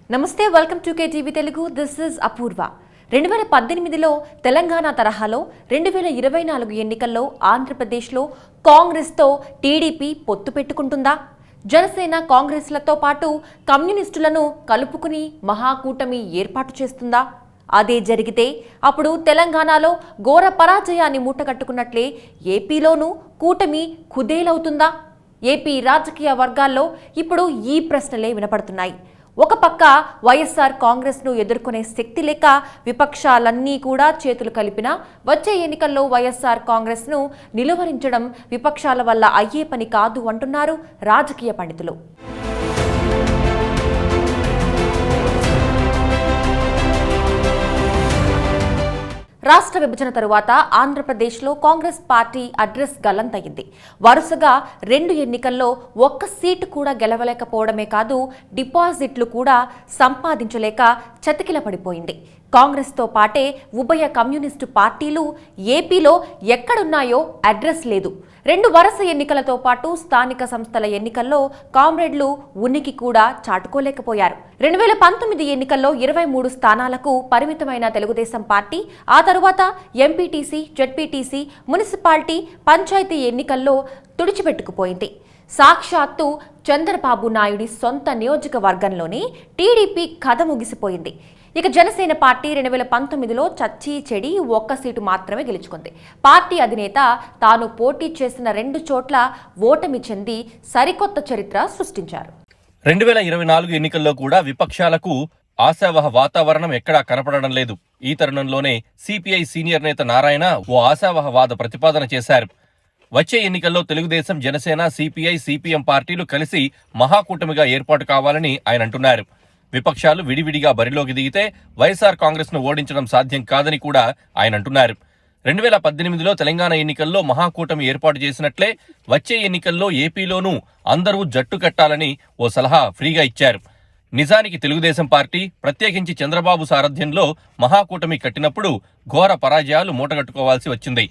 నమస్తే, welcome to KTV Telugu. This is Apoorva. 2018లో తెలంగాణ తరహాలో 2024 ఎన్నికల్లో ఆంధ్రప్రదేశ్లో కాంగ్రెస్తో టీడీపీ పొత్తు పెట్టుకుంటుందా? జనసేన కాంగ్రెస్లతో పాటు కమ్యూనిస్టులను కలుపుకుని మహాకూటమి ఏర్పాటు చేస్తుందా? అదే జరిగితే అప్పుడు తెలంగాణలో ఘోర పరాజయాన్ని మూటగట్టుకున్నట్లే ఏపీలోనూ కూటమి కుదేలవుతుందా? ఏపీ రాజకీయ వర్గాల్లో ఇప్పుడు ఈ ప్రశ్నలే వినపడుతున్నాయి. ఒక పక్క వైఎస్ఆర్ కాంగ్రెస్ను ఎదుర్కొనే శక్తి లేక విపక్షాలన్నీ కూడా చేతులు కలిపినా వచ్చే ఎన్నికల్లో వైఎస్ఆర్ కాంగ్రెస్ను నిలువరించడం విపక్షాల వల్ల అయ్యే పని కాదు అంటున్నారు రాజకీయ పండితులు. రాష్ట్ర విభజన తరువాత ఆంధ్రప్రదేశ్లో కాంగ్రెస్ పార్టీ అడ్రస్ గల్లంతయింది. వరుసగా 2 ఎన్నికల్లో ఒక్క సీటు కూడా గెలవలేకపోవడమే కాదు, డిపాజిట్లు కూడా సంపాదించలేక చతికిల పడిపోయింది. కాంగ్రెస్తో పాటే ఉభయ కమ్యూనిస్టు పార్టీలు ఏపీలో ఎక్కడున్నాయో అడ్రస్ లేదు. 2 వరుస ఎన్నికలతో పాటు స్థానిక సంస్థల ఎన్నికల్లో కామ్రేడ్లు ఉనికి కూడా చాటుకోలేకపోయారు. 2019 ఎన్నికల్లో 23 స్థానాలకు పరిమితమైన తెలుగుదేశం పార్టీ ఆ తరువాత ఎంపీటీసీ, జెడ్పీటీసీ, మున్సిపాలిటీ, పంచాయతీ ఎన్నికల్లో తుడిచిపెట్టుకుపోయింది. సాక్షాత్తు చంద్రబాబు నాయుడి సొంత నియోజకవర్గంలోనే టీడీపీ కథ ముగిసిపోయింది. ఇక జనసేన పార్టీ 2019లో చచ్చి చెడి ఒక్క సీటు మాత్రమే గెలుచుకుంది. పార్టీ అధినేత తాను పోటీ చేసిన 2 చోట్ల ఓటమి చెంది సరికొత్త చరిత్ర సృష్టించారు. 2024 ఎన్నికల్లో కూడా విపక్షాలకు ఆశావహ వాతావరణం ఎక్కడా కనపడడం లేదు. ఈ తరుణంలోనే సిపిఐ సీనియర్ నేత నారాయణ ఓ ఆశావహ వాద ప్రతిపాదన చేశారు. వచ్చే ఎన్నికల్లో తెలుగుదేశం, జనసేన, సిపిఐ, సిపిఎం పార్టీలు కలిసి మహాకూటమిగా ఏర్పాటు కావాలని ఆయన అంటున్నారు. విపక్షాలు విడివిడిగా బరిలోకి దిగితే వైఎస్ఆర్ కాంగ్రెస్ ను ఓడించడం సాధ్యం కాదని కూడా ఆయన అంటున్నారు. 2018లో తెలంగాణ ఎన్నికల్లో మహాకూటమి ఏర్పాటు చేసినట్లే వచ్చే ఎన్నికల్లో ఏపీలోనూ అందరూ జట్టు కట్టాలని ఓ సలహా ఫ్రీగా ఇచ్చారు. నిజానికి తెలుగుదేశం పార్టీ, ప్రత్యేకించి చంద్రబాబు సారథ్యంలో మహాకూటమి కట్టినప్పుడు ఘోర పరాజయాలు మూటగట్టుకోవాల్సి వచ్చింది.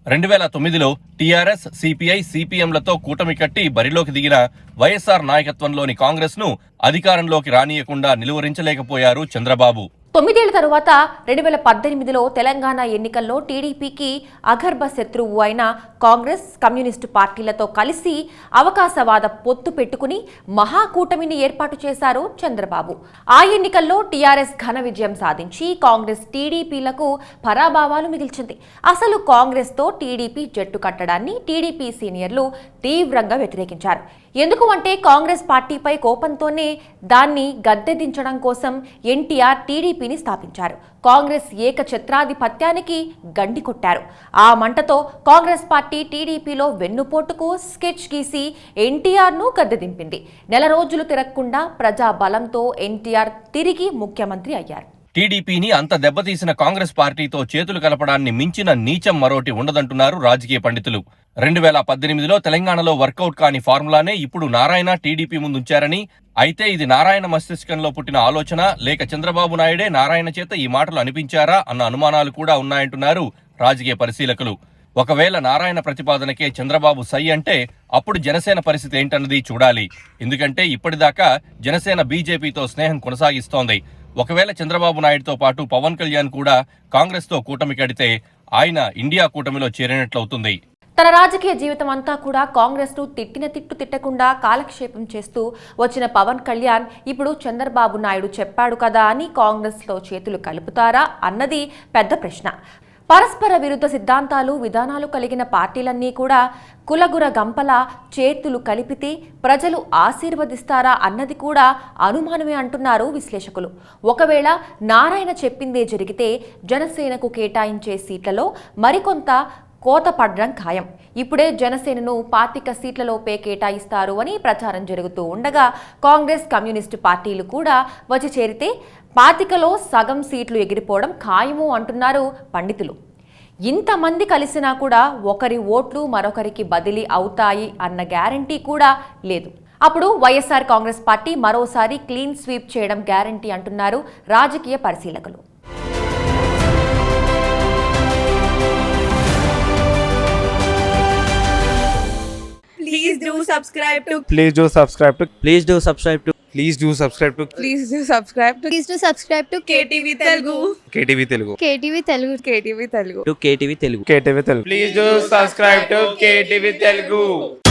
2009లో టీఆర్ఎస్, సిపిఐ, సిపిఎంలతో కూటమి కట్టి బరిలోకి దిగిన వైఎస్ఆర్ నాయకత్వంలోని కాంగ్రెస్ ను అధికారంలోకి రానియకుండా నిలువరించలేకపోయారు చంద్రబాబు. 9 ఏళ్ల తరువాత 2018లో తెలంగాణ ఎన్నికల్లో టీడీపీకి అగర్భ శత్రువు అయిన కాంగ్రెస్, కమ్యూనిస్టు పార్టీలతో కలిసి అవకాశవాద పొత్తు పెట్టుకుని మహాకూటమిని ఏర్పాటు చేశారు చంద్రబాబు. ఆ ఎన్నికల్లో టీఆర్ఎస్ ఘన విజయం సాధించి కాంగ్రెస్, టీడీపీలకు పరాభవాలు మిగిల్చింది. అసలు కాంగ్రెస్తో టీడీపీ జట్టు కట్టడాన్ని టీడీపీ సీనియర్లు తీవ్రంగా వ్యతిరేకించారు. ఎందుకు అంటే కాంగ్రెస్ పార్టీపై కోపంతోనే దాన్ని గద్దెదించడం కోసం ఎన్టీఆర్ టీడీపీని స్థాపించారు. కాంగ్రెస్ ఏకఛత్రాధిపత్యానికి గండి కొట్టారు. ఆ మంటతో కాంగ్రెస్ పార్టీ టీడీపీలో వెన్నుపోటుకు స్కెచ్ గీసి ఎన్టీఆర్ను గద్దెదింపింది. నెల రోజులు తిరగకుండా ప్రజాబలంతో ఎన్టీఆర్ తిరిగి ముఖ్యమంత్రి అయ్యారు. టీడీపీని అంత దెబ్బతీసిన కాంగ్రెస్ పార్టీతో చేతులు కలపడాన్ని మించిన నీచం మరోటి ఉండదంటున్నారు రాజకీయ పండితులు. 2018లో తెలంగాణలో వర్కౌట్ కాని ఫార్ములానే ఇప్పుడు నారాయణ టీడీపీ ముందుంచారని, అయితే ఇది నారాయణ మస్తిష్కంలో పుట్టిన ఆలోచన లేక చంద్రబాబు నాయుడే నారాయణ చేత ఈ మాటలు అనిపించారా అన్న అనుమానాలు కూడా ఉన్నాయంటున్నారు రాజకీయ పరిశీలకులు. ఒకవేళ నారాయణ ప్రతిపాదనకే చంద్రబాబు సై అంటే అప్పుడు జనసేన పరిస్థితి ఏంటన్నది చూడాలి. ఎందుకంటే ఇప్పటిదాకా జనసేన బీజేపీతో స్నేహం కొనసాగిస్తోంది. ఒకవేళ చంద్రబాబు నాయుడుతో పాటు పవన్ కళ్యాణ్ కూడా కాంగ్రెస్తో కూటమి కడితే ఆయన ఇండియా కూటమిలో చేరినట్లవుతుంది. తన రాజకీయ జీవితం అంతా కూడా కాంగ్రెస్ను తిట్టిన తిట్టు తిట్టకుండా కాలక్షేపం చేస్తూ వచ్చిన పవన్ కళ్యాణ్ ఇప్పుడు చంద్రబాబు నాయుడు చెప్పాడు కదా అని కాంగ్రెస్లో చేతులు కలుపుతారా అన్నది పెద్ద ప్రశ్న. పరస్పర విరుద్ధ సిద్ధాంతాలు, విధానాలు కలిగిన పార్టీలన్నీ కూడా కులగుర గంపలా చేతులు కలిపితే ప్రజలు ఆశీర్వదిస్తారా అన్నది కూడా అనుమానమే అంటున్నారు విశ్లేషకులు. ఒకవేళ నారాయణ చెప్పిందే జరిగితే జనసేనకు కేటాయించే సీట్లలో మరికొంత కోత పడడం ఖాయం. ఇప్పుడే జనసేనను 25 సీట్లలోపే కేటాయిస్తారు అని ప్రచారం జరుగుతూ ఉండగా కాంగ్రెస్, కమ్యూనిస్టు పార్టీలు కూడా వచ్చి చేరితే 25లో సగం సీట్లు ఎగిరిపోవడం ఖాయము అంటున్నారు పండితులు. ఇంతమంది కలిసినా కూడా ఒకరి ఓట్లు మరొకరికి బదిలీ అవుతాయి అన్న గ్యారంటీ కూడా లేదు. అప్పుడు వైఎస్ఆర్ కాంగ్రెస్ పార్టీ మరోసారి క్లీన్ స్వీప్ చేయడం గ్యారంటీ అంటున్నారు రాజకీయ పరిశీలకులు. Please do subscribe to Please do subscribe to Please do subscribe to Please do subscribe to KTV Telugu. KTV Telugu. KTV Telugu. KTV Telugu. to KTV Telugu. KTV Telugu. Please do subscribe to KTV Telugu.